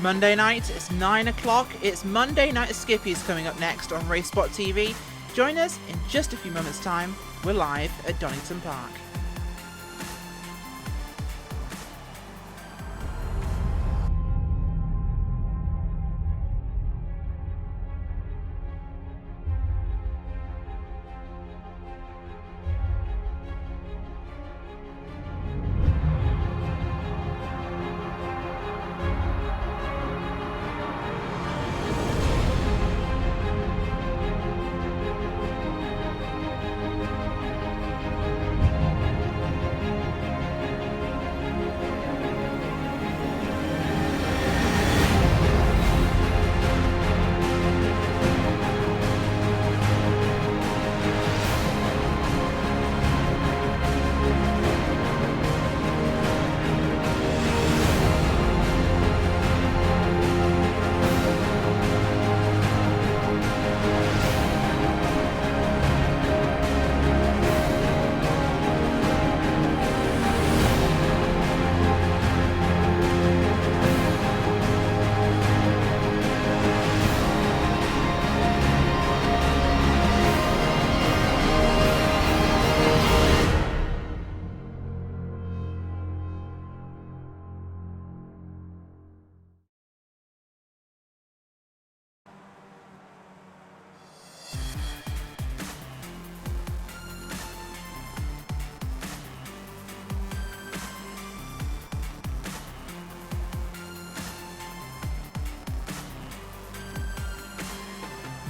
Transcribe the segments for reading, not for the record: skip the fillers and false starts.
Monday night, it's 9 o'clock. It's Monday Night Skippys coming up next on RaceSpot TV. Join us in just a few moments' time. We're live at Donington Park.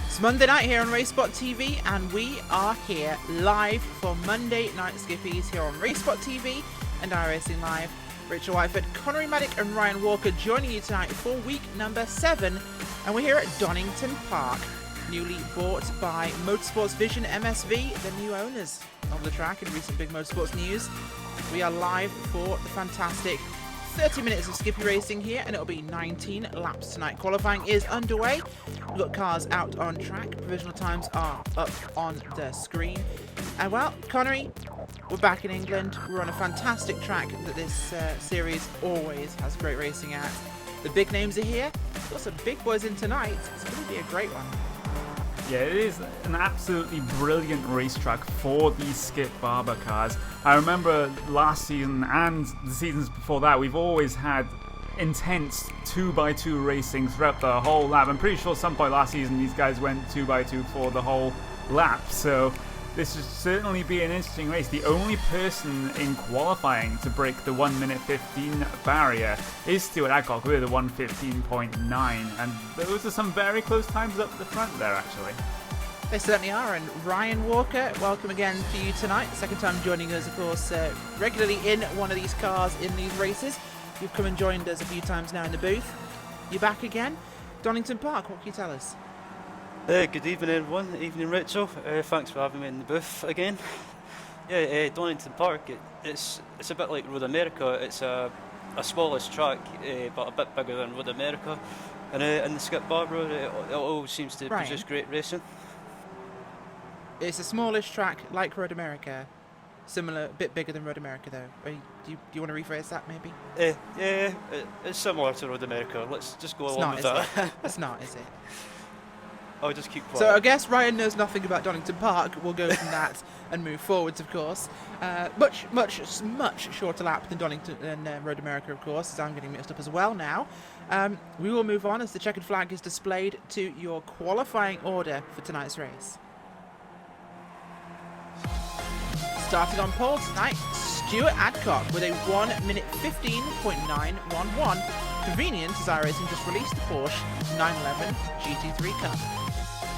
It's Monday night here on RaceSpot TV, and we are here live for Monday Night Skippys here on RaceSpot TV and iRacing Live. Rachel Whiteford, Connery Maddock and Ryan Walker joining you tonight for week number 7, and we're here at Donington Park, newly bought by Motorsports Vision MSV, the new owners of the track in recent big motorsports news. We are live for the fantastic 30 minutes of Skippy racing here, and it'll be 19 laps tonight. Qualifying is underway. We've got cars out on track. Provisional times are up on the screen. And well, Connery, we're back in England. We're on a fantastic track that this series always has great racing at. The big names are here. We've got some big boys in tonight. It's going to be a great one. Yeah, it is an absolutely brilliant racetrack for these Skip Barber cars. I remember last season and the seasons before that, we've always had intense 2x2 racing throughout the whole lap. I'm pretty sure some point last season these guys went 2x2 for the whole lap. So this should certainly be an interesting race. The only person in qualifying to break the 1 minute 15 barrier is Stuart Adcock with a 1:15.9, and those are some very close times up the front there actually. They certainly are. And Ryan Walker, welcome again to you tonight. Second time joining us, of course, regularly in one of these cars in these races. You've come and joined us a few times now in the booth. You're back again. Donington Park, what can you tell us? Good evening everyone, evening Rachel, thanks for having me in the booth again. Yeah, Donington Park, it's a bit like Road America. It's a smallish track, but a bit bigger than Road America. And in the Skip Barber, it all seems to produce great racing. It's a smallish track like Road America, similar, a bit bigger than Road America though. Do you want to rephrase that maybe? Yeah, it's similar to Road America. Let's just go along with that. It's not, is it? I'll just keep quiet. So I guess Ryan knows nothing about Donington Park. We'll go from that and move forwards, of course. Much shorter lap than Donington and Road America, of course, as I'm getting mixed up as well now. We will move on as the checkered flag is displayed to your qualifying order for tonight's race. Starting on pole tonight, Stuart Adcock with a 1 minute 15.911. Convenient as iRacing just released the Porsche 911 GT3 Cup.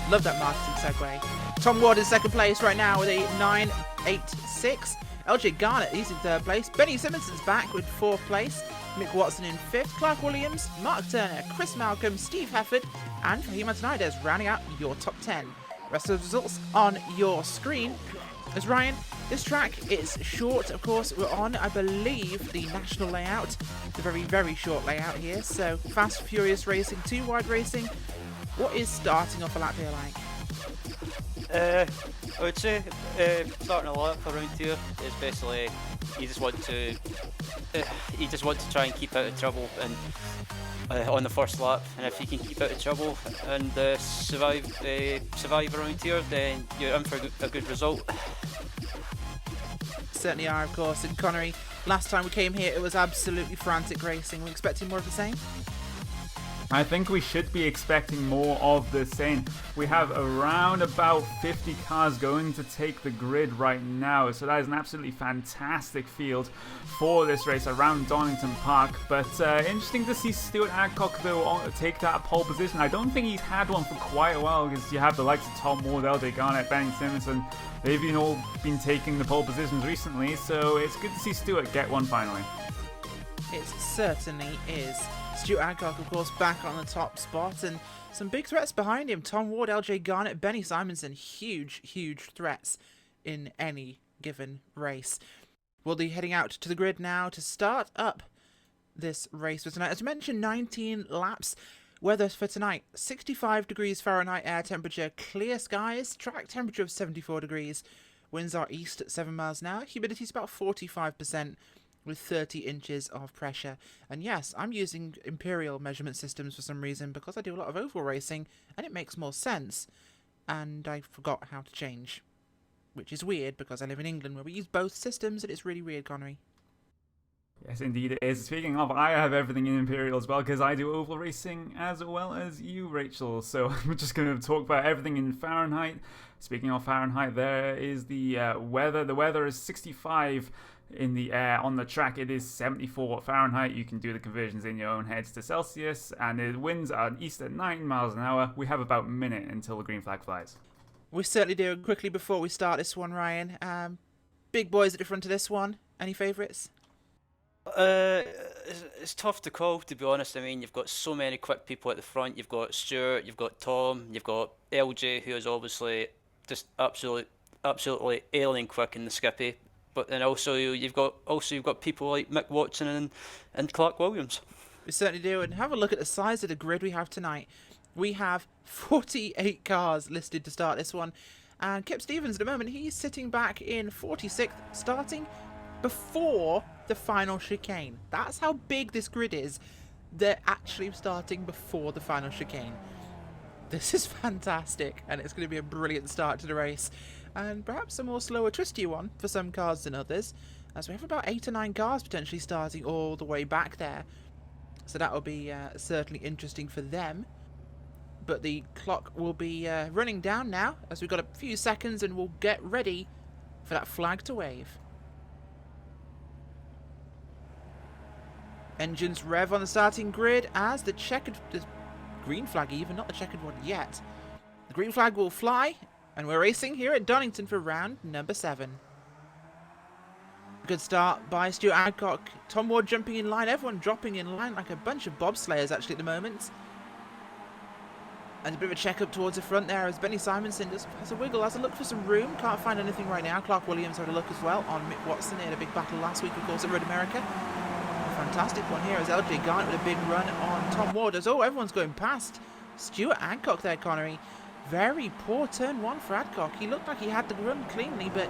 Love that marketing segue. Tom Ward in second place right now with a 986. LJ Garnett, he's in third place. Benny Simpson's back with fourth place. Mick Watson in fifth. Clark Williams, Mark Turner, Chris Malcolm, Steve Hefford, and Fahim Antonidez rounding out your top 10. Rest of the results on your screen. As Ryan, this track is short, of course. We're on, I believe, the national layout. It's a very, very short layout here. So, fast, furious racing, too wide racing. What is starting off a lap here like? I would say starting a lap around here is basically you just want to try and keep out of trouble and on the first lap, and if you can keep out of trouble and survive around here, then you're in for a good result. Certainly are, of course. And Connery, last time we came here, it was absolutely frantic racing. We're expecting more of the same? I think we should be expecting more of the same. We have around about 50 cars going to take the grid right now, so that is an absolutely fantastic field for this race around Donington Park. But interesting to see Stuart Adcock though take that pole position. I don't think he's had one for quite a while, because you have the likes of Tom Ward, LJ Garnett, Benny Simonson. They've all been taking the pole positions recently, so it's good to see Stuart get one finally. It certainly is. Stuart Adcock, of course, back on the top spot, and some big threats behind him. Tom Ward, LJ Garnett, Benny Simonson, huge threats in any given race. We'll be heading out to the grid now to start up this race for tonight. As mentioned, 19 laps. Weather for tonight, 65 degrees Fahrenheit air temperature, clear skies, track temperature of 74 degrees. Winds are east at 7 miles an hour. Humidity is about 45%. With 30 inches of pressure. And yes, I'm using imperial measurement systems for some reason because I do a lot of oval racing and it makes more sense. And I forgot how to change. Which is weird because I live in England where we use both systems and it's really weird, Connery. Yes, indeed it is. Speaking of, I have everything in Imperial as well because I do oval racing as well as you, Rachel. So we're just going to talk about everything in Fahrenheit. Speaking of Fahrenheit, there is the weather. The weather is 65 in the air. On the track, it is 74 Fahrenheit. You can do the conversions in your own heads to Celsius. And the winds are east at 9 miles an hour. We have about a minute until the green flag flies. We certainly do. Quickly before we start this one, Ryan. Big boys at the front of this one. Any favourites? It's tough to call, to be honest. I mean, you've got so many quick people at the front. You've got Stuart, you've got Tom, you've got LJ, who is obviously just absolutely alien quick in the Skippy. But then also you've got people like Mick Watson and Clark Williams. We certainly do. And have a look at the size of the grid we have tonight. We have 48 cars listed to start this one. And Kip Stevens, at the moment, he's sitting back in 46th, starting before the final chicane. That's how big this grid is. They're actually starting before the final chicane. This is fantastic, and it's going to be a brilliant start to the race. And perhaps a more slower, twisty one for some cars than others, as we have about 8 or 9 cars potentially starting all the way back there. So that will be certainly interesting for them. But the clock will be running down now, as we've got a few seconds, and we'll get ready for that flag to wave. Engines rev on the starting grid as the green flag even, not the checkered one yet. The green flag will fly, and we're racing here at Donington for round number 7. Good start by Stuart Adcock. Tom Ward jumping in line, everyone dropping in line like a bunch of bobslayers actually at the moment. And a bit of a check up towards the front there as Benny Simonson just has a wiggle, has a look for some room. Can't find anything right now. Clark Williams had a look as well on Mick Watson. They had a big battle last week, of course, at Road America. Fantastic one here as LJ Garnett with a big run on Tom Ward. As everyone's going past Stuart Adcock there, Connery. Very poor turn 1 for Adcock. He looked like he had the run cleanly, but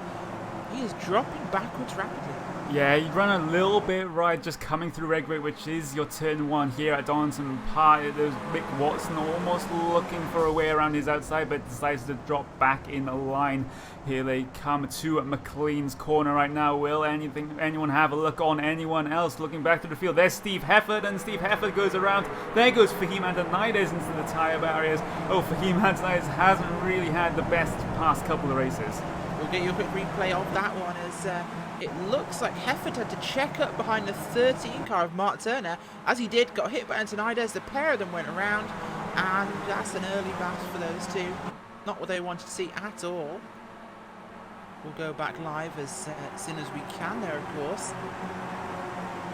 he is dropping backwards rapidly. Yeah, you run a little bit right just coming through red gate, which is your turn 1 here at Donington Park. There's Mick Watson almost looking for a way around his outside, but decides to drop back in the line. Here they come to McLean's corner right now. Will anyone have a look on anyone else looking back to the field? There's Steve Hefford, and Steve Hefford goes around. There goes Fahim Antonides into the tyre barriers. Oh, Fahim Antonides hasn't really had the best past couple of races. We'll get you a quick replay of that one as it looks like Hefford had to check up behind the 13 car of Mark Turner. As he did, got hit by Antonides. The pair of them went around, and that's an early battle for those two. Not what they wanted to see at all. We'll go back live as soon as we can there, of course.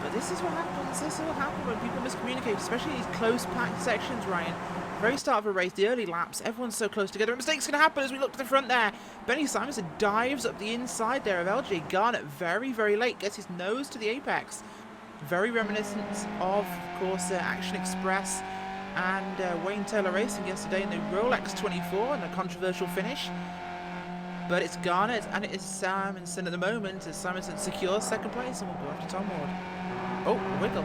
But this is what happens. This is what happens when people miscommunicate, especially these close-packed sections, Ryan. Very start of a race, the early laps, everyone's so close together. A mistake's going to happen as we look to the front there. Benny Simonson dives up the inside there of LJ Garnett very, very late. Gets his nose to the apex. Very reminiscent of course, Action Express and Wayne Taylor Racing yesterday in the Rolex 24 and a controversial finish. But it's Garnett and it is Simonson at the moment as Simonson secures second place and will go after Tom Ward. Oh, wiggle.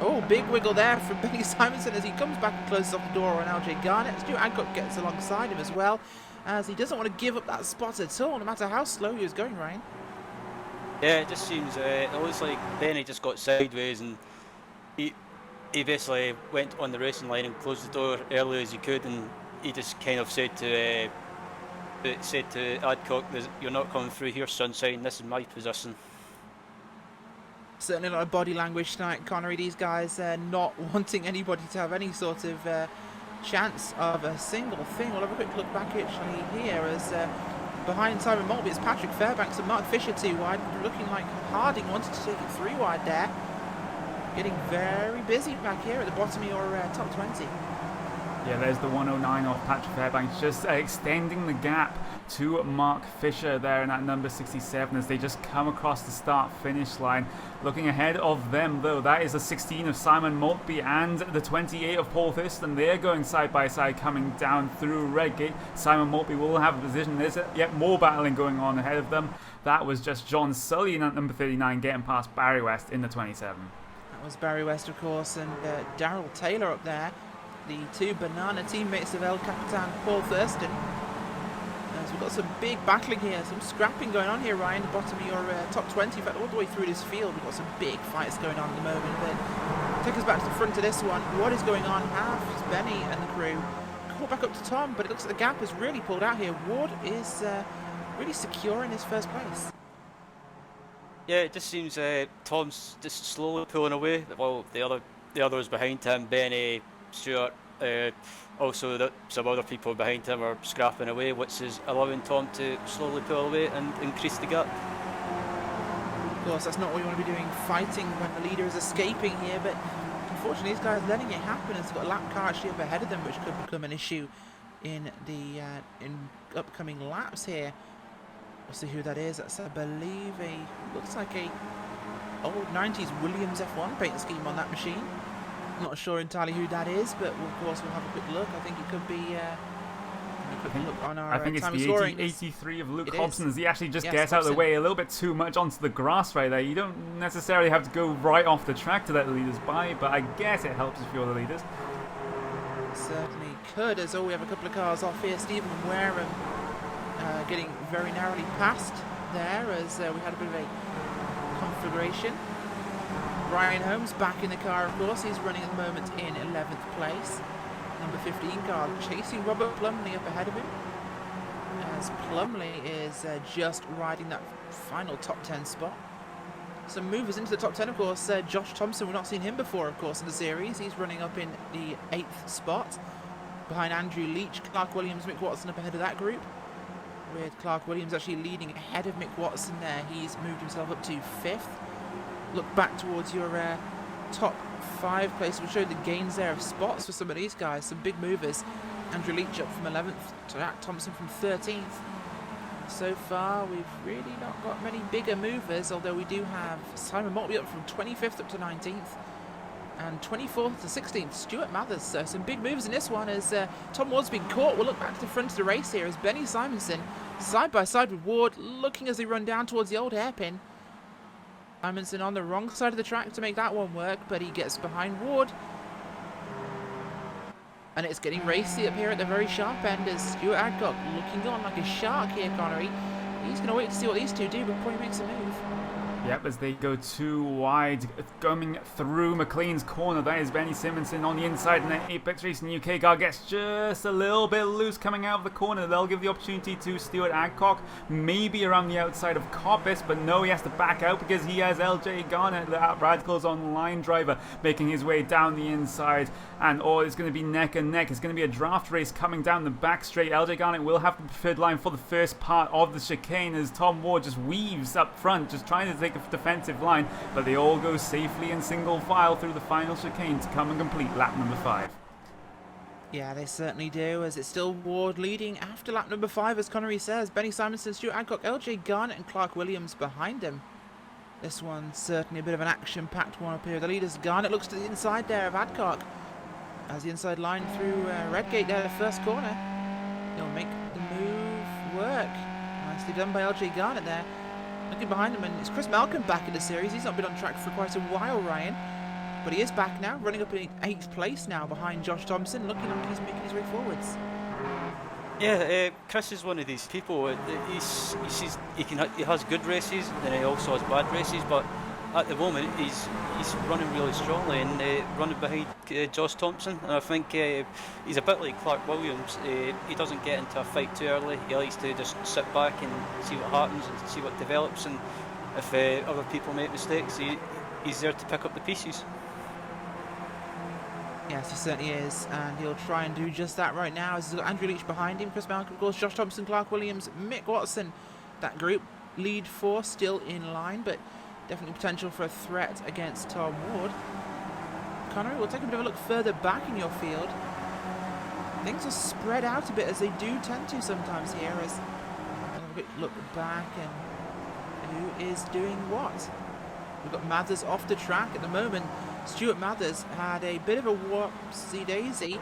Oh, big wiggle there from Benny Simonson as he comes back and closes off the door on LJ Garnett. Stuart Adcock gets alongside him as well, as he doesn't want to give up that spot at all, no matter how slow he was going, Ryan. Yeah, it just seems, it looks like Benny just got sideways and he basically went on the racing line and closed the door early as he could, and he just kind of said to Adcock, "You're not coming through here, Sunshine, this is my position." Certainly a lot of body language tonight, Connery. These guys not wanting anybody to have any sort of chance of a single thing. We'll have a quick look back actually here as behind Simon Maltby it's Patrick Fairbanks and Mark Fisher 2 wide, looking like Harding wanted to take it 3 wide there. Getting very busy back here at the bottom of your top 20. Yeah, there's the 109 off Patrick Fairbanks, just extending the gap to Mark Fisher there in that number 67 as they just come across the start-finish line. Looking ahead of them, though, that is the 16 of Simon Maltby and the 28 of Paul Thurston. They're going side by side, coming down through Redgate. Simon Maltby will have a position. There's yet more battling going on ahead of them. That was just John Sully in at number 39, getting past Barry West in the 27. That was Barry West, of course, and Darryl Taylor up there. The 2 banana teammates of El Capitan Paul Thurston. As we've got some big battling here, some scrapping going on here, Ryan, the bottom of your top 20. In fact, all the way through this field, we've got some big fights going on at the moment. But take us back to the front of this one. What is going on? Half Benny and the crew caught back up to Tom, but it looks like the gap has really pulled out here. Ward is really secure in his first place. Yeah, it just seems Tom's just slowly pulling away, while the others behind him, Benny, Stuart, also some other people behind him are scrapping away, which is allowing Tom to slowly pull away and increase the gap. Of course, that's not what you want to be doing, fighting when the leader is escaping here, but unfortunately these guys are letting it happen as they've got a lap car actually up ahead of them, which could become an issue in the in upcoming laps here. We'll see who that is. That's, I believe, looks like a old 90s Williams F1 paint scheme on that machine. Not sure entirely who that is, but of course we'll have a quick look. I think it could be look on our I think it's time the scoring. 83 of Luke It Hobson is. as he actually just Yes, gets out of the Hobson. way a little bit too much onto the grass right there. You don't necessarily have to go right off the track to let the leaders by, but I guess it helps if you're the leaders. Certainly could, as we have a couple of cars off here. Stephen Wareham getting very narrowly past there as we had a bit of a configuration. Brian Holmes back in the car, of course. He's running at the moment in 11th place. Number 15 car chasing Robert Plumley up ahead of him, as Plumley is just riding that final top 10 spot. Some movers into the top 10, of course. Josh Thompson, we've not seen him before, of course, in the series. He's running up in the 8th spot behind Andrew Leach, Clark Williams, Mick Watson up ahead of that group, with Clark Williams actually leading ahead of Mick Watson there. He's moved himself up to 5th. Look back towards your top 5 place. We'll show the gains there of spots for some of these guys. Some big movers. Andrew Leach up from 11th, Jack Thompson from 13th. So far, we've really not got many bigger movers, although we do have Simon Maltby up from 25th up to 19th. And 24th to 16th, Stuart Mathers. So some big movers in this one as Tom Ward's been caught. We'll look back to the front of the race here as Benny Simonson, side by side with Ward, looking as they run down towards the old hairpin. Simonson on the wrong side of the track to make that one work, but he gets behind Ward. And it's getting racy up here at the very sharp end as Stuart Adcock looking on like a shark here, Connery. He's going to wait to see what these two do before he makes a move. Yep, as they go too wide, coming through McLean's corner. That is Benny Simonson on the inside, and then Apex Racing UK car gets just a little bit loose coming out of the corner. They'll give the opportunity to Stuart Adcock, maybe around the outside of Coppice, but no, he has to back out because he has LJ Garnett, the Radicals online driver, making his way down the inside. And it's going to be neck and neck. It's going to be a draft race coming down the back straight. LJ Garnett will have the preferred line for the first part of the chicane as Tom Ward just weaves up front, just trying to take a defensive line, but they all go safely in single file through the final chicane to come and complete lap number 5. Yeah, they certainly do, as it's still Ward leading after lap number 5, as Connery says. Benny Simonson, Stuart Adcock, LJ Garnett and Clark Williams behind him. This one's certainly a bit of an action-packed one up here. The leader's Garnet looks to the inside there of Adcock. As the inside line through Redgate there, the first corner. He'll make the move work. Nicely done by LJ Garnet there. Looking behind him, and it's Chris Malcolm back in the series. He's not been on track for quite a while, Ryan. But he is back now, running up in 8th place now behind Josh Thompson, looking like he's making his way forwards. Yeah, Chris is one of these people. He has good races, and he also has bad races. But at the moment, he's running really strongly and running behind Josh Thompson. And I think he's a bit like Clark Williams. He doesn't get into a fight too early. He likes to just sit back and see what happens and see what develops. And if other people make mistakes, he's there to pick up the pieces. Yes, he certainly is, and he'll try and do just that right now. As he's got Andrew Leach behind him, Chris Malcolm, of course, Josh Thompson, Clark Williams, Mick Watson. That group, lead 4, still in line, but definitely potential for a threat against Tom Ward. Connery, we'll take a bit of a look further back in your field. Things are spread out a bit, as they do tend to sometimes here, as we'll have a quick look back and who is doing what. We've got Mathers off the track at the moment. Stuart Mathers had a bit of a whoopsie-daisy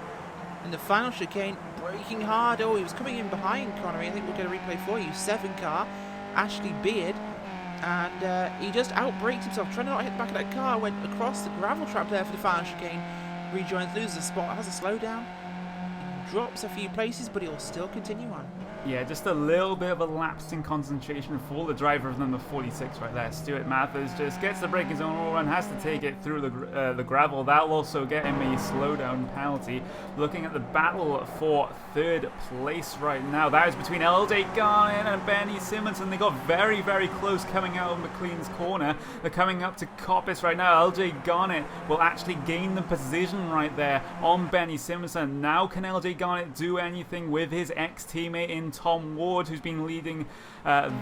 in the final chicane, braking hard. Oh, he was coming in behind Connery. I think we'll get a replay for you. 7 car, Ashley Beard, and he just outbraked himself, trying to not hit the back of that car, went across the gravel trap there for the final chicane, rejoins, loses a spot, has a slowdown, drops a few places, but he'll still continue on. Yeah, just a little bit of a lapse in concentration for the driver of number 46 right there. Stuart Mathers just gets the braking zone over and has to take it through the gravel. That'll also get him a slowdown penalty. Looking at the battle for 3rd place right now, that is between LJ Garnet and Benny Simmons, and they got very, very close coming out of McLean's corner. They're coming up to Coppice right now. LJ Garnet will actually gain the position right there on Benny Simmons, and now can LJ Garnet do anything with his ex-teammate in Tom Ward, who's been leading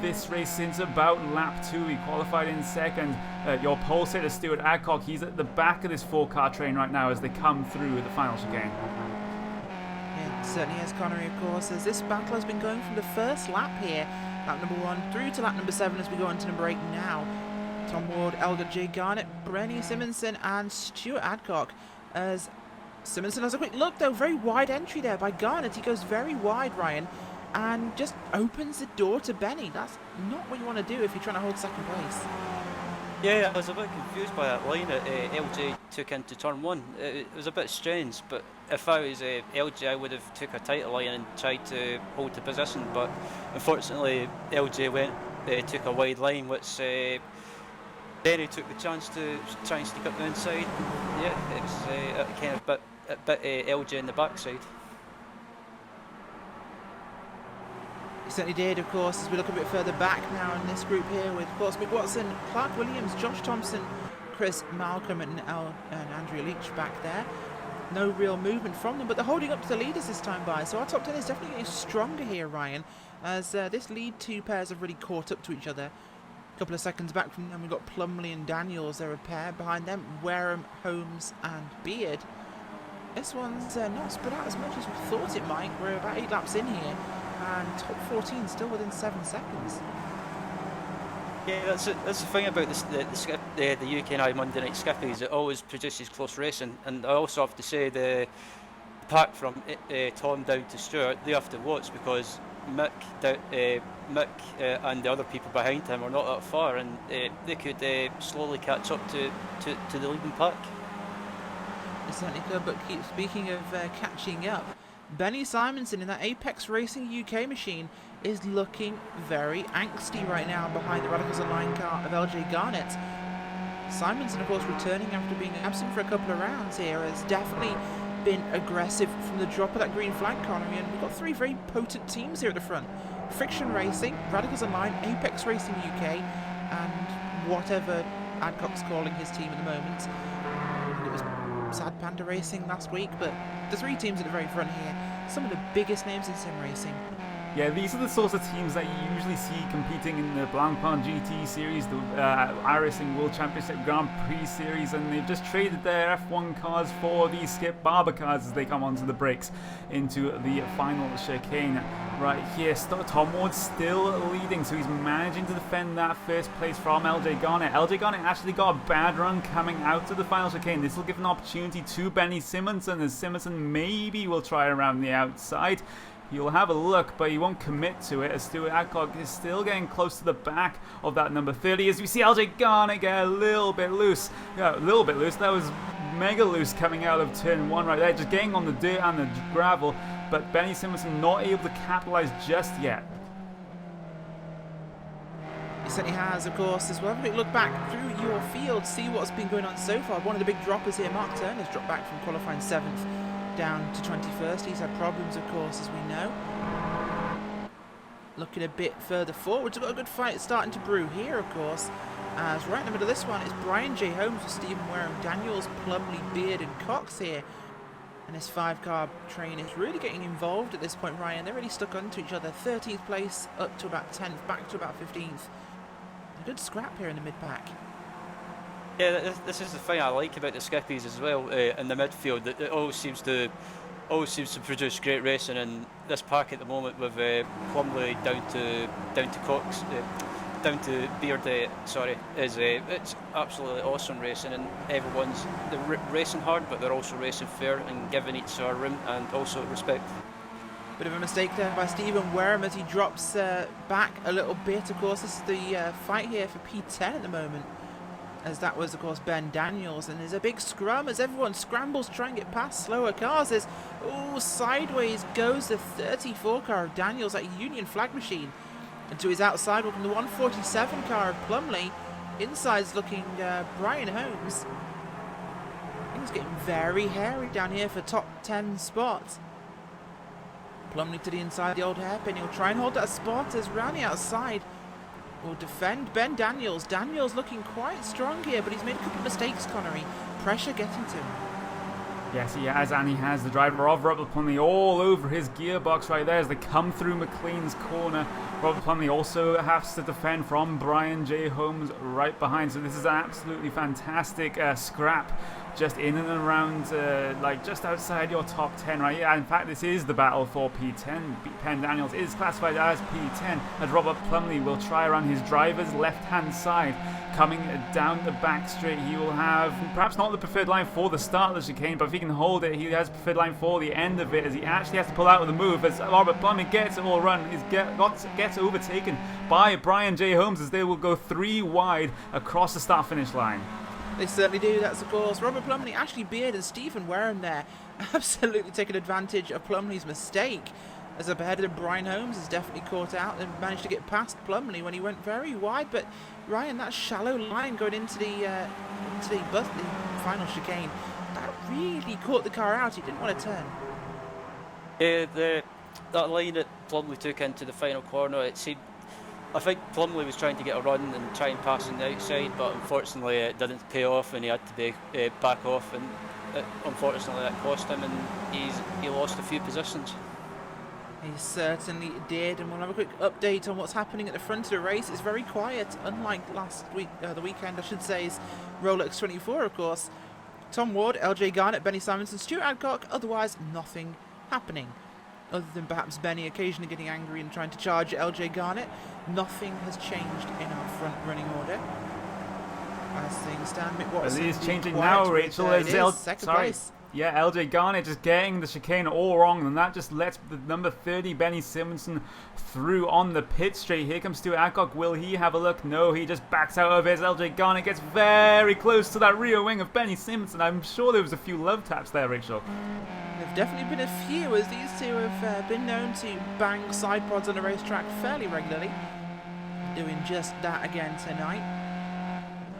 this race since about lap 2. He qualified in 2nd. Your pole sitter Stuart Adcock, he's at the back of this 4-car train right now as they come through the final chicane. Yeah, certainly is, Connery, of course, as this battle has been going from the first lap here, lap number 1, through to lap number 7 as we go on to number 8 now. Tom Ward, LJ Garnet, Brenny Simonson and Stuart Adcock, as Simonson has a quick look though, very wide entry there by Garnet. He goes very wide, Ryan, and just opens the door to Benny. That's not what you want to do if you're trying to hold 2nd place. Yeah, I was a bit confused by that line that LJ took into turn 1. It was a bit strange, but if I was LJ, I would have took a tighter line and tried to hold the position, but unfortunately LJ took a wide line, which Benny took the chance to try and sneak up the inside. Yeah, it was kind of a bit LJ in the backside. He certainly did, of course, as we look a bit further back now in this group here with, of course, Mick Watson, Clark Williams, Josh Thompson, Chris Malcolm and Andrew Leach back there. No real movement from them, but they're holding up to the leaders this time by. So our top 10 is definitely getting stronger here, Ryan, as this lead 2 pairs have really caught up to each other. A couple of seconds back from them, we've got Plumley and Daniels. They're a pair. Behind them, Wareham, Holmes and Beard. This one's not spread out as much as we thought it might. We're about 8 laps in here, and top 14 still within 7 seconds. Yeah, that's the thing about the UK&I Monday Night Skippys. It always produces close racing, and I also have to say the pack from Tom down to Stuart, they have to watch, because Mick and the other people behind him are not that far, and they could slowly catch up to the leading pack. They certainly could, but speaking of catching up, Benny Simonson in that Apex Racing UK machine is looking very angsty right now behind the Radicals Online car of LJ Garnet. Simonson, of course, returning after being absent for a couple of rounds here, has definitely been aggressive from the drop of that green flag, Connery, and we've got 3 very potent teams here at the front. Friction Racing, Radicals Online, Apex Racing UK, and whatever Adcock's calling his team at the moment. It was Sad Panda Racing last week, but the 3 teams at the very front here, some of the biggest names in sim racing. Yeah, these are the sorts of teams that you usually see competing in the Blancpain GT Series, the iRacing World Championship Grand Prix Series, and they've just traded their F1 cars for these Skip Barber cars as they come onto the brakes into the final chicane. Right here, Tom Ward still leading, so he's managing to defend that first place from LJ Garnett. LJ Garnett actually got a bad run coming out of the final chicane. This will give an opportunity to Benny Simonson, as Simonson maybe will try around the outside. He'll have a look, but he won't commit to it, as Stuart Adcock is still getting close to the back of that number 30, as we see LJ Garnett get a little bit loose. Yeah, a little bit loose. That was mega loose coming out of turn 1 right there, just getting on the dirt and the gravel, but Benny Simonson not able to capitalize just yet. He certainly has, of course, as well. Have a quick look back through your field, see what's been going on so far. One of the big droppers here, Mark Turner's dropped back from qualifying 7th down to 21st. He's had problems, of course, as we know. Looking a bit further forward, we've got a good fight starting to brew here, of course, as right in the middle of this one is Brian J. Holmes with Stephen Wareham, Daniels, Plumley, Beard and Cox here. And this 5-car train is really getting involved at this point, Ryan. They're really stuck onto each other. 13th place up to about 10th, back to about 15th. A good scrap here in the mid-pack. Yeah, this is the thing I like about the Skippys as well in the midfield. That it always seems to produce great racing. And this pack at the moment with Plumley down to Cox, down to Beard, is it's absolutely awesome racing, and they're racing hard, but they're also racing fair and giving each other room and also respect. Bit of a mistake there by Stephen Wareham as he drops back a little bit. Of course, this is the fight here for P10 at the moment, as that was, of course, Ben Daniels, and there's a big scrum as everyone scrambles to try and get past slower cars. There's, sideways goes the 34 car of Daniels, that Union flag machine, and to his outside will come the 147 car of Plumley. Inside's looking Brian Holmes. Things getting very hairy down here for top 10 spots. Plumley to the inside, the old hairpin. He'll try and hold that spot as round the outside will defend Ben Daniels. Daniels looking quite strong here, but he's made a couple of mistakes, Connery. Pressure getting to him. Yes, he has, and he has the driver of Robert Plumley all over his gearbox right there as they come through McLean's corner. Robert Plumley also has to defend from Brian J. Holmes right behind, so this is an absolutely fantastic scrap just in and around, like just outside your top 10 right here. In fact, this is the battle for P10. Ben Daniels is classified as P10, as Robert Plumley will try around his driver's left-hand side. Coming down the back straight, he will have perhaps not the preferred line for the start of the chicane, but if he can hold it, he has preferred line for the end of it, as he actually has to pull out of the move as Robert Plumley gets it all run, gets overtaken by Brian J. Holmes, as they will go 3 wide across the start-finish line. They certainly do. That's, of course, Robert Plumley, Ashley Beard and Stephen Wareham there absolutely taking advantage of Plumley's mistake, as up ahead of Brian Holmes has definitely caught out and managed to get past Plumley when he went very wide. But Ryan, that shallow line going into the final chicane, that really caught the car out. He didn't want to turn. Yeah, that line that Plumley took into the final corner, I think Plumley was trying to get a run and try and pass on the outside, but unfortunately it didn't pay off, and he had to back off, and unfortunately that cost him, and he lost a few positions. He certainly did, and we'll have a quick update on what's happening at the front of the race. It's very quiet, unlike last week, the weekend, I should say, is Rolex 24, of course. Tom Ward, LJ Garnett, Benny Simonson, Stuart Adcock, otherwise nothing happening. Other than perhaps Benny occasionally getting angry and trying to charge at LJ Garnett, nothing has changed in our front running order. As things stand, Mick Watson it is changing now, Rachel. Second place. Yeah, LJ Garnett just getting the chicane all wrong, and that just lets the number 30 Benny Simonson through on the pit straight. Here comes Stuart Adcock. Will he have a look? No, he just backs out of it. LJ Garnett gets very close to that rear wing of Benny Simonson. I'm sure there was a few love taps there, Rachel. There've definitely been a few, as these two have been known to bang side pods on the racetrack fairly regularly. Doing just that again tonight.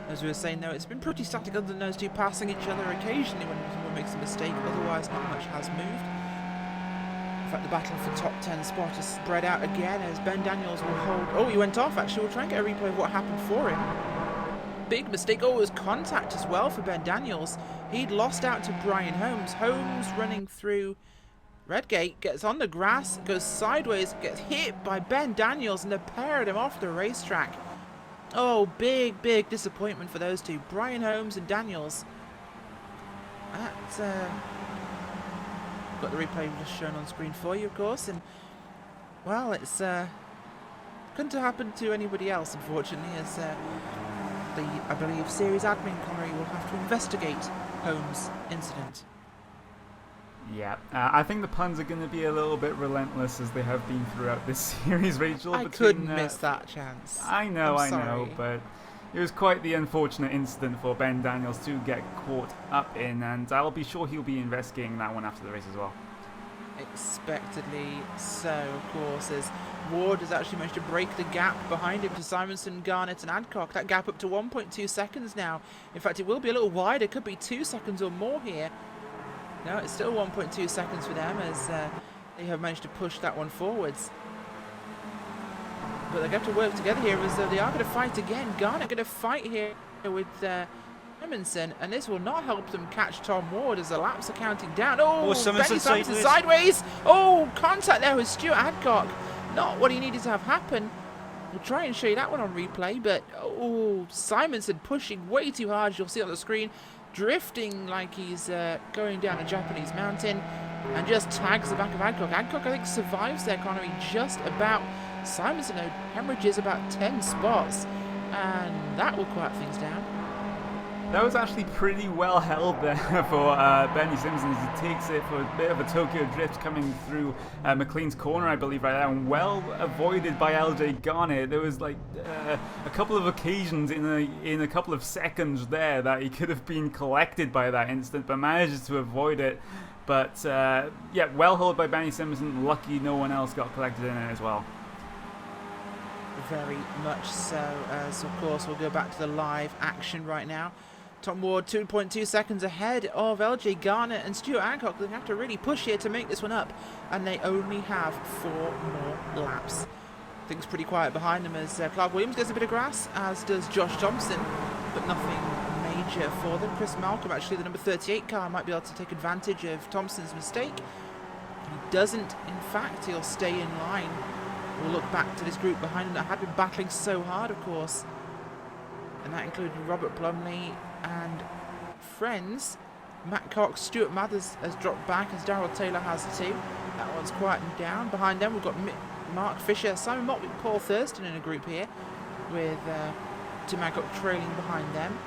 As we were saying, though, it's been pretty static other than those two passing each other occasionally when someone makes a mistake. Otherwise, not much has moved. In fact, the battle for top 10 spot is spread out again as Ben Daniels will hold... Oh, he went off, actually. We'll try and get a replay of what happened for him. Big mistake. Oh, it was contact as well for Ben Daniels. He'd lost out to Brian Holmes. Holmes running through Redgate gets on the grass, goes sideways, gets hit by Ben Daniels, and they paired him off the racetrack. Oh, big, big disappointment for those two, Brian Holmes and Daniels. That's, got the replay just shown on screen for you, of course, and, well, it's, couldn't have happened to anybody else, unfortunately, as, I believe, series admin Connery will have to investigate Holmes' incident. Yeah, I think the puns are going to be a little bit relentless as they have been throughout this series, Rachel. I couldn't miss that chance. I know, but it was quite the unfortunate incident for Ben Daniels to get caught up in, and I'll be sure he'll be investigating that one after the race as well. Expectedly so, of course, as Ward has actually managed to break the gap behind him to Simonson, Garnett and Adcock. That gap up to 1.2 seconds now. In fact, it will be a little wider, could be 2 seconds or more here. No, it's still 1.2 seconds for them as they have managed to push that one forwards. But they have to work together here as though they are going to fight again. Garnett going to fight here with Simonson, and this will not help them catch Tom Ward as the laps are counting down. Oh, Simonson sideways. Oh, contact there with Stuart Adcock. Not what he needed to have happen. We'll try and show you that one on replay, but oh, Simonson pushing way too hard, as you'll see on the screen. Drifting like he's going down a Japanese mountain, and just tags the back of Adcock. Adcock, I think, survives there, Connery, just about. Simonson hemorrhages about 10 spots, and that will quiet things down. That was actually pretty well held there for Benny Simpson as he takes it for a bit of a Tokyo drift coming through McLean's corner, I believe, right there, and well avoided by LJ Garnett. There was like a couple of occasions in a couple of seconds there that he could have been collected by that instant, but manages to avoid it. But yeah, well held by Benny Simpson. Lucky no one else got collected in it as well. Very much so, as of course we'll go back to the live action right now. Tom Ward 2.2 seconds ahead of LJ Garnett and Stuart Adcock. They have to really push here to make this one up, and they only have 4 more laps. Things pretty quiet behind them as Clark Williams gets a bit of grass, as does Josh Thompson, but nothing major for them. Chris Malcolm, actually the number 38 car, might be able to take advantage of Thompson's mistake. He doesn't, in fact, he'll stay in line. We'll look back to this group behind him that had been battling so hard, of course, and that included Robert Plumley and friends. Matt Cox, Stuart Mathers has dropped back as Darrell Taylor has too. That one's quieting down. Behind them we've got Mark Fisher, Simon Motley, Paul Thurston in a group here, with Tim Adcock trailing behind them.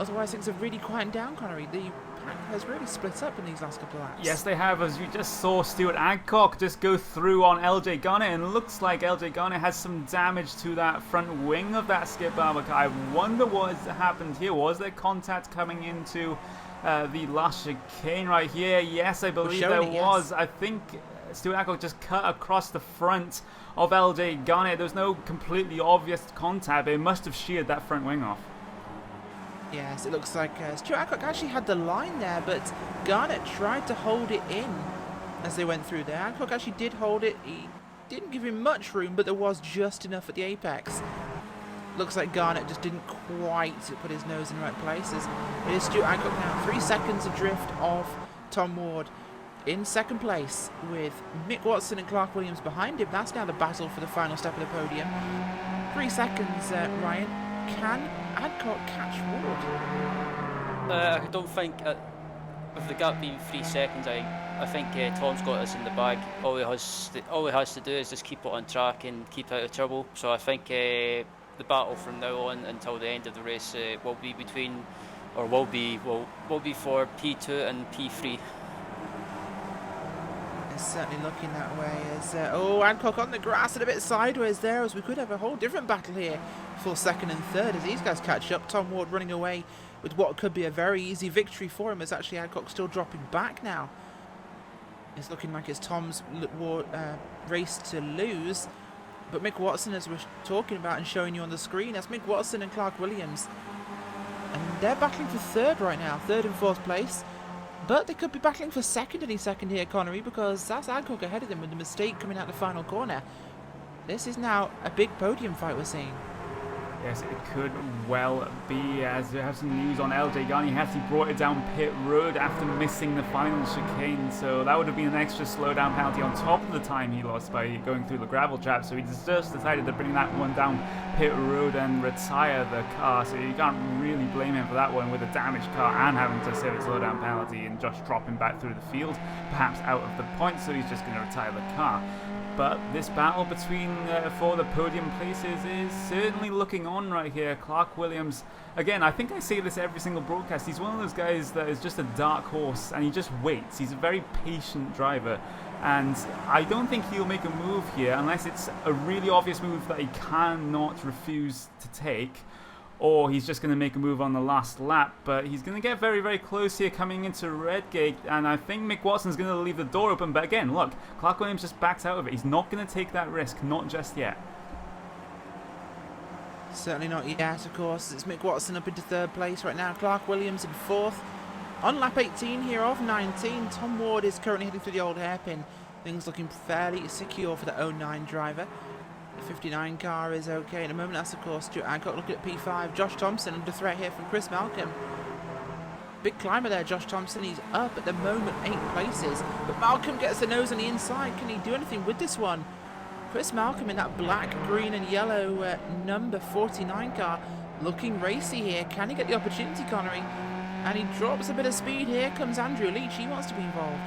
Otherwise things have really quietened down, Connery. The pack has really split up in these last couple of laps. Yes, they have, as you just saw Stuart Adcock just go through on LJ Garnett, and it looks like LJ Garnett has some damage to that front wing of that Skip Barber car. I wonder what has happened here. Was there contact coming into the last chicane right here? Yes, I believe there was. Yes. I think Stuart Adcock just cut across the front of LJ Garnett. There was no completely obvious contact, but it must have sheared that front wing off. Yes, it looks like Stuart Adcock actually had the line there, but Garnett tried to hold it in as they went through there. Adcock actually did hold it. He didn't give him much room, but there was just enough at the apex. Looks like Garnett just didn't quite put his nose in the right places. It is Stuart Adcock now, 3 seconds adrift of Tom Ward in second place, with Mick Watson and Clark Williams behind him. That's now the battle for the final step of the podium. 3 seconds, Ryan. Can Adcock catch Ward? I don't think, with the gap being 3 seconds, I think Tom's got us in the bag. All he has to do is just keep it on track and keep out of trouble. So I think the battle from now on until the end of the race will be for P2 and P3. It's certainly looking that way as Adcock on the grass and a bit sideways there, as we could have a whole different battle here for second and third as these guys catch up. Tom Ward running away with what could be a very easy victory for him, as actually Adcock still dropping back now. It's looking like it's Tom's race to lose, but Mick Watson, as we're talking about and showing you on the screen, that's Mick Watson and Clark Williams, and they're battling for third right now, third and fourth place. But they could be battling for second any second here, Connery, because that's Adcock ahead of them with the mistake coming out the final corner. This is now a big podium fight we're seeing. Yes, it could well be, as we have some news on LJ Garney. He brought it down pit road after missing the final chicane, so that would have been an extra slowdown penalty on top of the time he lost by going through the gravel trap. So he just decided to bring that one down pit road and retire the car, so you can't really blame him for that one with a damaged car and having to save a slowdown penalty and just dropping back through the field, perhaps out of the point, so he's just going to retire the car. But this battle between for the podium places is certainly looking on right here. Clark Williams, again, I think I say this every single broadcast, he's one of those guys that is just a dark horse and he just waits. He's a very patient driver, and I don't think he'll make a move here unless it's a really obvious move that he cannot refuse to take, or he's just going to make a move on the last lap. But he's going to get very, very close here coming into Redgate, and I think Mick Watson's going to leave the door open. But again, look, Clark Williams just backs out of it. He's not going to take that risk, not just yet. Certainly not yet, of course. It's Mick Watson up into third place right now. Clark Williams in fourth. On lap 18 here of 19, Tom Ward is currently heading through the old hairpin. Things looking fairly secure for the 09 driver. The 59 car is okay in a moment. That's, of course, Stuart Adcock looking at P5. Josh Thompson under threat here from Chris Malcolm. Big climber there, Josh Thompson. He's up at the moment 8 places. But Malcolm gets the nose on the inside. Can he do anything with this one? Chris Malcolm in that black, green and yellow number 49 car. Looking racy here. Can he get the opportunity, Connery? And he drops a bit of speed. Here comes Andrew Leach. He wants to be involved.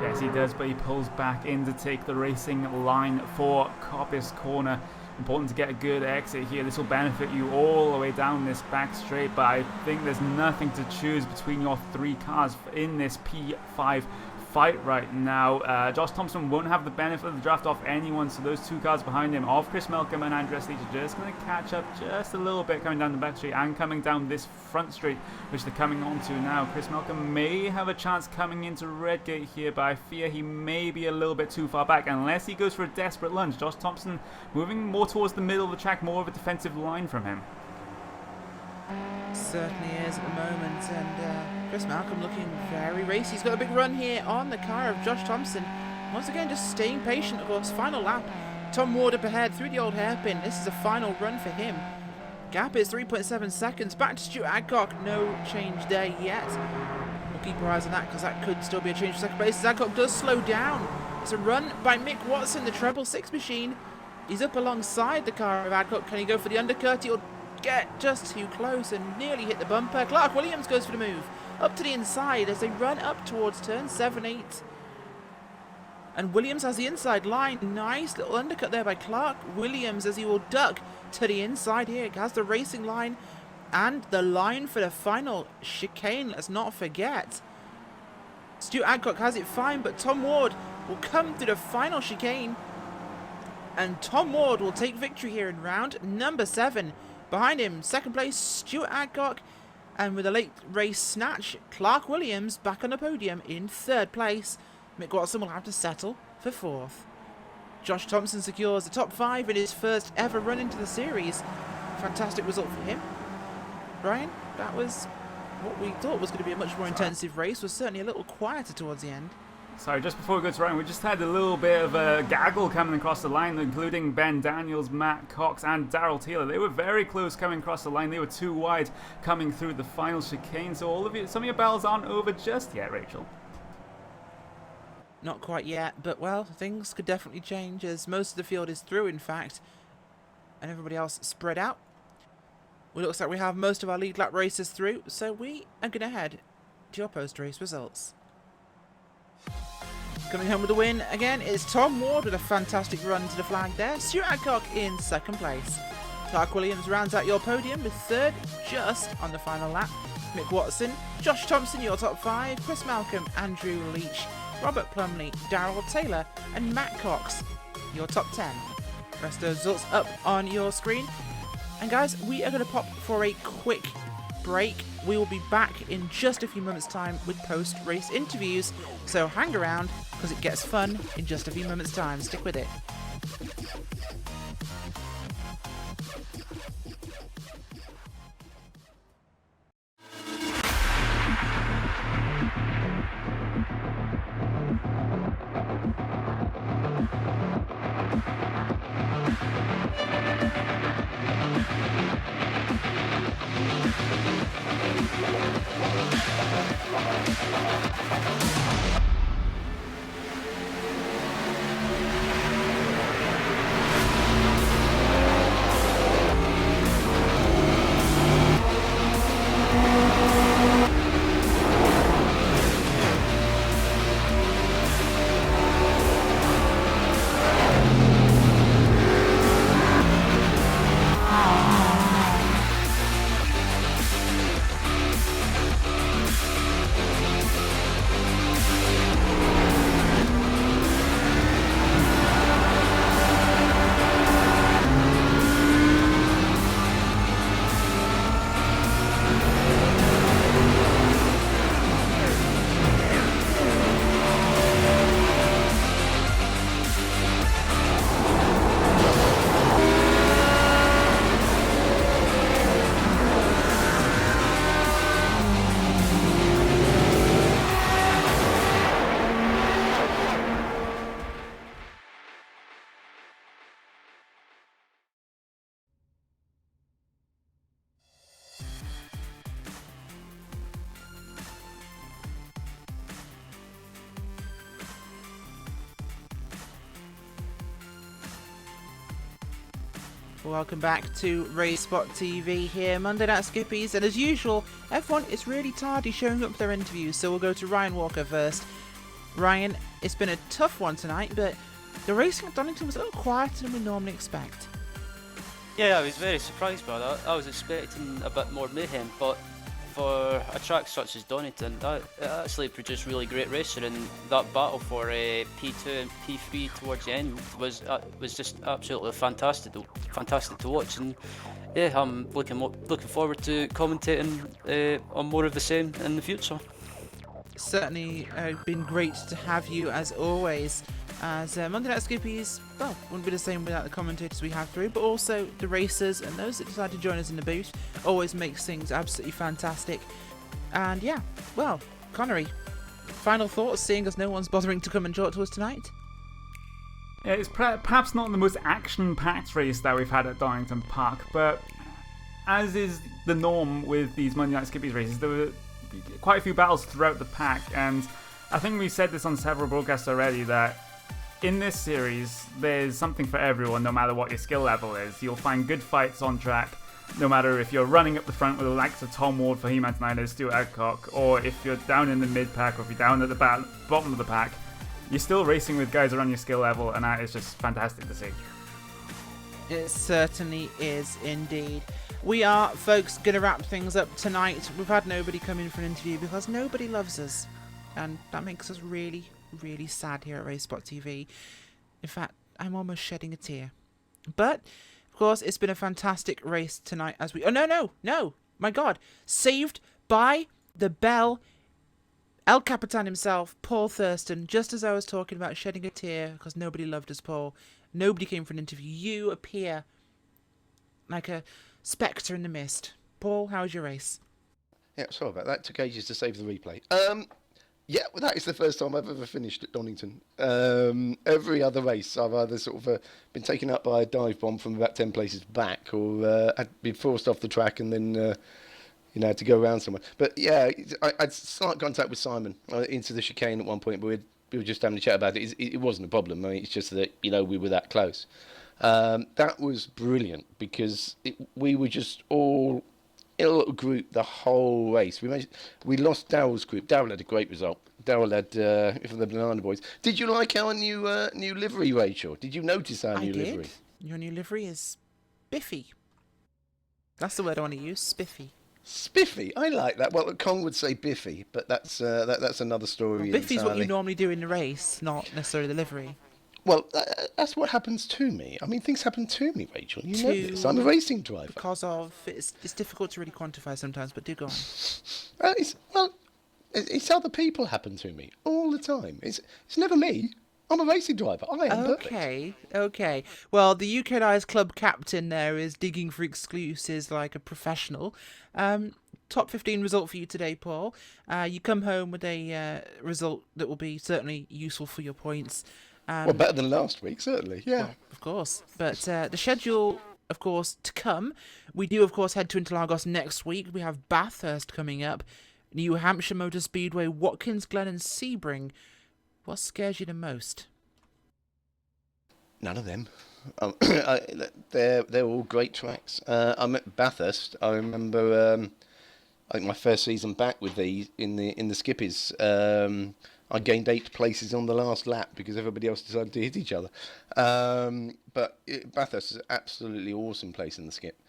Yes, he does, but he pulls back in to take the racing line for Coppice Corner. Important to get a good exit here. This will benefit you all the way down this back straight, but I think there's nothing to choose between your 3 cars in this P5 fight right now. Josh Thompson won't have the benefit of the draft off anyone, so those 2 cars behind him of Chris Malcolm and Andreas Leach are just going to catch up just a little bit coming down the back straight and coming down this front straight, which they're coming onto now. Chris Malcolm may have a chance coming into Redgate here, but I fear he may be a little bit too far back unless he goes for a desperate lunge. Josh Thompson moving more towards the middle of the track, more of a defensive line from him. Certainly is at the moment, and Chris Malcolm looking very racy. He's got a big run here on the car of Josh Thompson. Once again, just staying patient, of course. Final lap. Tom Ward up ahead through the old hairpin. This is a final run for him. Gap is 3.7 seconds. Back to Stuart Adcock. No change there yet. We'll keep our eyes on that because that could still be a change for second place. Adcock does slow down. It's a run by Mick Watson, the treble 6 machine. He's up alongside the car of Adcock. Can he go for the undercut? He'll get just too close and nearly hit the bumper. Clark Williams goes for the move up to the inside as they run up towards turn 7-8, and Williams has the inside line. Nice little undercut there by Clark Williams as he will duck to the inside here. It has the racing line and the line for the final chicane, let's not forget. Stuart Adcock has it fine, but Tom Ward will come through the final chicane, and Tom Ward will take victory here in round number 7. Behind him, second place, Stuart Adcock, and with a late race snatch, Clark Williams back on the podium in third place. Mick Watson will have to settle for 4th. Josh Thompson secures the top 5 in his first ever run into the series. Fantastic result for him. Brian, that was what we thought was going to be a much more intensive race. Was certainly a little quieter towards the end. Sorry, just before we go to Ryan, we just had a little bit of a gaggle coming across the line, including Ben Daniels, Matt Cox, and Darrell Taylor. They were very close coming across the line. They were too wide coming through the final chicane. So all of you, some of your battles aren't over just yet, Rachel. Not quite yet, but well, things could definitely change as most of the field is through, in fact, and everybody else spread out. Well, it looks like we have most of our lead lap races through, so we are going to head to your post-race results. Coming home with the win again is Tom Ward with a fantastic run to the flag there. Stuart Adcock in second place. Clark Williams rounds out your podium with third just on the final lap. Mick Watson, Josh Thompson your top 5, Chris Malcolm, Andrew Leach, Robert Plumley, Darrell Taylor and Matt Cox your top 10. Rest of the results up on your screen. And guys, we are going to pop for a quick break. We will be back in just a few moments time with post-race interviews, so hang around because it gets fun in just a few moments time. Stick with it. Welcome back to Race Spot TV here, Monday Night Skippies, and as usual, everyone is really tardy showing up for their interviews, so we'll go to Ryan Walker first. Ryan, it's been a tough one tonight, but the racing at Donington was a little quieter than we normally expect. Yeah, I was very surprised by that. I was expecting a bit more mayhem, but for a track such as Donington, it actually produced really great racing, and that battle for P2 and P3 towards the end was just absolutely fantastic to watch. And yeah, I'm looking forward to commentating on more of the same in the future. Certainly been great to have you as always. As Monday Night Skippies, well, wouldn't be the same without the commentators we have through, but also the racers and those that decide to join us in the booth. Always makes things absolutely fantastic. And yeah, well, Connery, final thoughts, seeing as no one's bothering to come and talk to us tonight? Yeah, it's perhaps not the most action-packed race that we've had at Donington Park, but as is the norm with these Monday Night Skippies races, there were quite a few battles throughout the pack, and I think we said this on several broadcasts already, that in this series, there's something for everyone, no matter what your skill level is. You'll find good fights on track, no matter if you're running up the front with the likes of Tom Ward for He-Man tonight or Stuart Adcock, or if you're down in the mid-pack, or if you're down at the bottom of the pack. You're still racing with guys around your skill level, and that is just fantastic to see. It certainly is indeed. We are, folks, going to wrap things up tonight. We've had nobody come in for an interview because nobody loves us, and that makes us really, really sad here at Race Spot TV. In fact, I'm almost shedding a tear. But, of course, it's been a fantastic race tonight as we... Oh, no! My God. Saved by the bell. El Capitan himself, Paul Thurston, just as I was talking about shedding a tear because nobody loved us, Paul. Nobody came for an interview. You appear like a spectre in the mist. Paul, how was your race? Yeah, sorry about that. Took ages to save the replay. Yeah, well, that is the first time I've ever finished at Donington. Every other race, I've either sort of been taken up by a dive bomb from about 10 places back, or had been forced off the track and then, had to go around somewhere. But yeah, I had slight contact with Simon into the chicane at one point, but we were just having a chat about it. It wasn't a problem. I mean, it's just that, we were that close. That was brilliant because we were just all in a little group the whole race. We lost Daryl's group. Daryl had a great result. Daryl had from the Banana Boys. Did you like our new livery, Rachel? Did you notice our new livery? Your new livery is spiffy. That's the word I want to use, spiffy. Spiffy, I like that. Well, Kong would say biffy, but that's another story. Well, biffy's what you normally do in the race, not necessarily the livery. Well, that's what happens to me. I mean, things happen to me, Rachel. You know this. I'm a racing driver. Because of... It's difficult to really quantify sometimes, but do go on. It's other people happen to me all the time. It's never me. I'm a racing driver. I am perfect. Okay. Well, the UK&I's club captain there is digging for exclusives like a professional. Top 15 result for you today, Paul. You come home with a result that will be certainly useful for your points. Well, better than last week, certainly, yeah. Well, of course. But the schedule, of course, to come. We do, of course, head to Interlagos next week. We have Bathurst coming up, New Hampshire Motor Speedway, Watkins Glen and Sebring. What scares you the most? None of them. They're all great tracks. I'm at Bathurst. I remember, I think my first season back with these in the Skippys. I gained 8 places on the last lap because everybody else decided to hit each other. But Bathurst is an absolutely awesome place in the skip.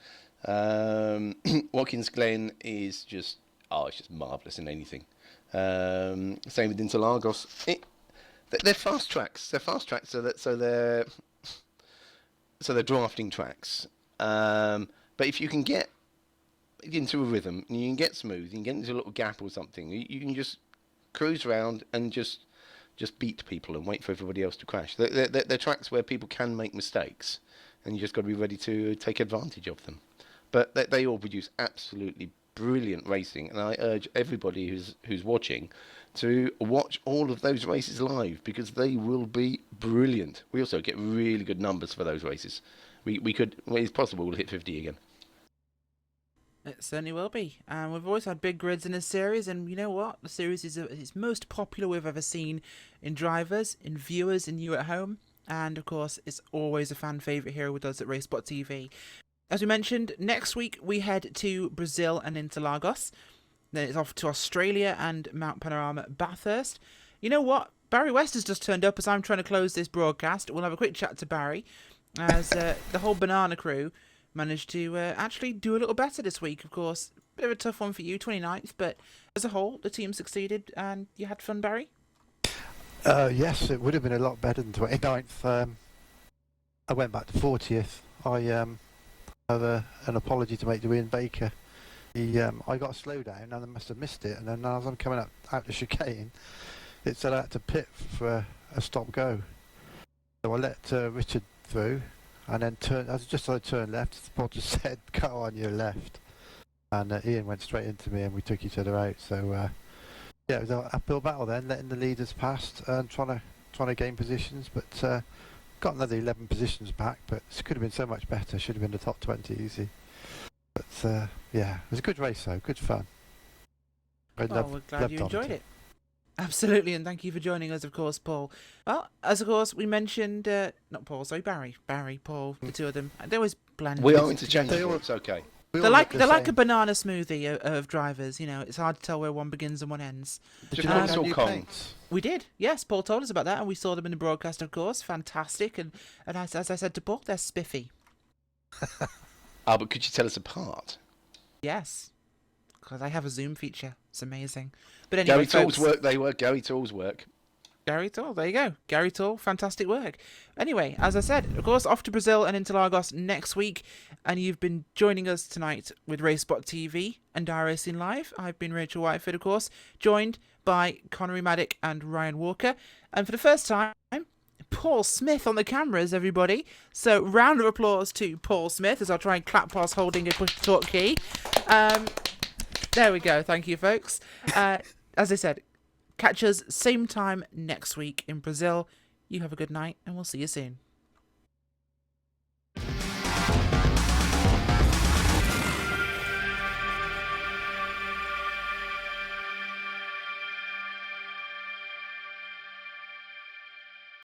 Watkins Glen is just, it's just marvellous in anything. Same with Interlagos. They're fast tracks. They're fast tracks, so they're drafting tracks. But if you can get into a rhythm, and you can get smooth, you can get into a little gap or something, you can just cruise around and just beat people and wait for everybody else to crash. They're tracks where people can make mistakes, and you just got to be ready to take advantage of them. But they all produce absolutely brilliant racing, and I urge everybody who's watching to watch all of those races live because they will be brilliant. We also get really good numbers for those races. It's possible we'll hit 50 again. It certainly will be. And we've always had big grids in this series, and you know what? The series is its most popular we've ever seen in drivers, in viewers, in you at home. and of course, it's always a fan favourite here with us at RaceSpot TV. As we mentioned, next week we head to Brazil and Interlagos. Then it's off to Australia and Mount Panorama Bathurst. You know what? Barry West has just turned up as I'm trying to close this broadcast. We'll have a quick chat to Barry as the whole Banana crew managed to actually do a little better this week, of course. Bit of a tough one for you, 29th, but as a whole, the team succeeded and you had fun, Barry? Yes, it would have been a lot better than 29th. I went back to 40th. I have an apology to make to Ian Baker. I got a slow down and I must have missed it, and then as I'm coming out the chicane, it said I had to pit for a stop-go. So I let Richard through, and then just as I turned left, the spotter said, "Cut on your left." And Ian went straight into me and we took each other out. So yeah, it was an uphill battle then, letting the leaders past and trying to gain positions, but got another 11 positions back, but it could have been so much better. Should have been the top 20 easy. But yeah, it was a good race though, good fun. We're glad you enjoyed it. Absolutely, and thank you for joining us, of course, Paul. Well, as of course we mentioned, not Paul, sorry, Barry, Paul, the two of them. They always blend. We are interchangeable. It's okay. They're like a banana smoothie of drivers. You know, it's hard to tell where one begins and one ends. Did you notice all Collins? We did, yes. Paul told us about that, and we saw them in the broadcast, of course. Fantastic, and as I said to Paul, they're spiffy. But could you tell us apart? Yes, because I have a Zoom feature. It's amazing. But anyway, Gary Tall's work. They were Gary Tall's work. Gary Tall, there you go. Gary Tall, fantastic work. Anyway, as I said, of course, off to Brazil and Interlagos next week. And you've been joining us tonight with RaceSpot TV and iRacing Live. I've been Rachel Whiteford, of course, joined by Connery Maddock and Ryan Walker. And for the first time, Paul Smith on the cameras, everybody. So round of applause to Paul Smith as I'll try and clap whilst holding a push-to-talk key. There we go. Thank you, folks. As I said, catch us same time next week in Brazil. You have a good night, and we'll see you soon.